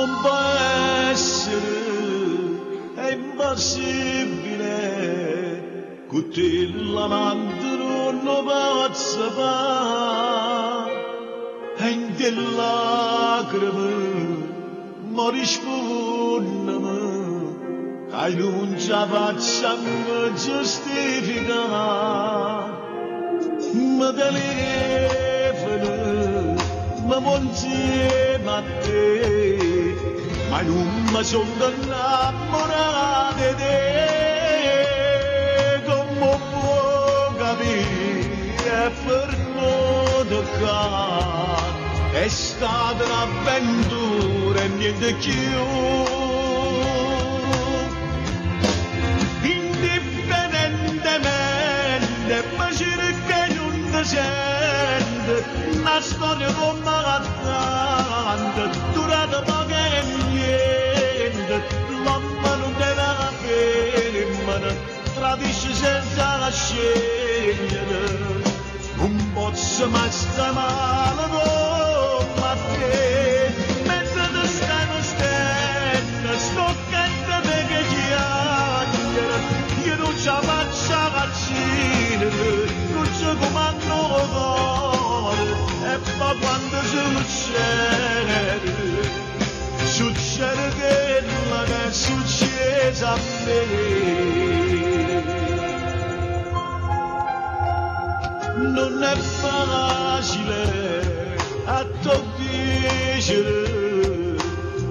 non può essere, è impossibile, che te l'amante non possa fare, e in te lacrime moriscono, che non ci facciamo giustificare, ma telefono, ma insieme a te, ma non mi sono innamorato di te, come può capire per noi è stata un'avventura e niente più, indifferentemente, ma cerca non ti sente, una storia combattente, durata poco e niente, l'uomo non deve fermare, tradisce senza scegliere, non posso mai stare male come te, mentre ti stai sto cantando che chiacchiera, io non ce la faccio vaccina, non ci comando cuore, e poi quando succede quello che è successo a me. Non è facile a tuo piacere,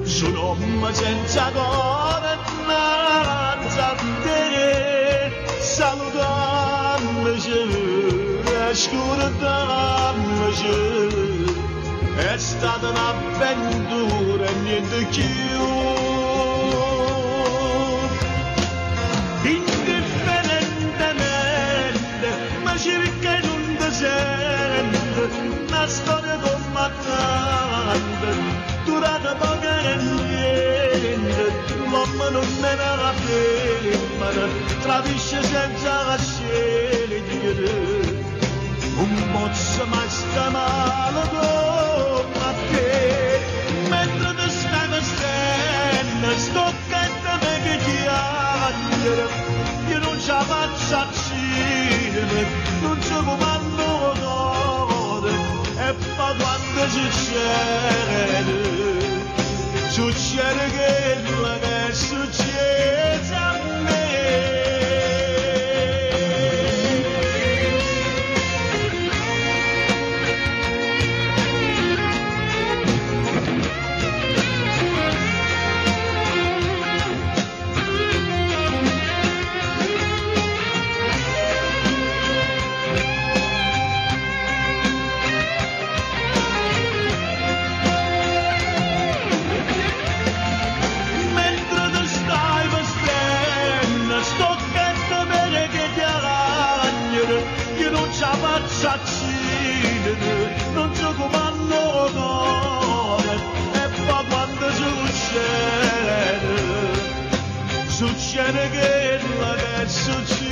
sono uomo senza cuore innanzi a te, salutammici, ascoltammici, è stata un'avventura e niente più. Indifferentemente, ma cerca non ti sente, una storia combattente, durata poco e niente, l'uomo non me la ferma, tradisce senza scegliere, non posso mai stare male come a te, mentre ti stai vestendo, sto cantando che chiacchiera, io non ce la faccio accendere, non ci comando cuore, e poi quando succede quello che è successo a me. Io non ce la faccio accendere, non so comando cuore, e poi quando succede quello che è successo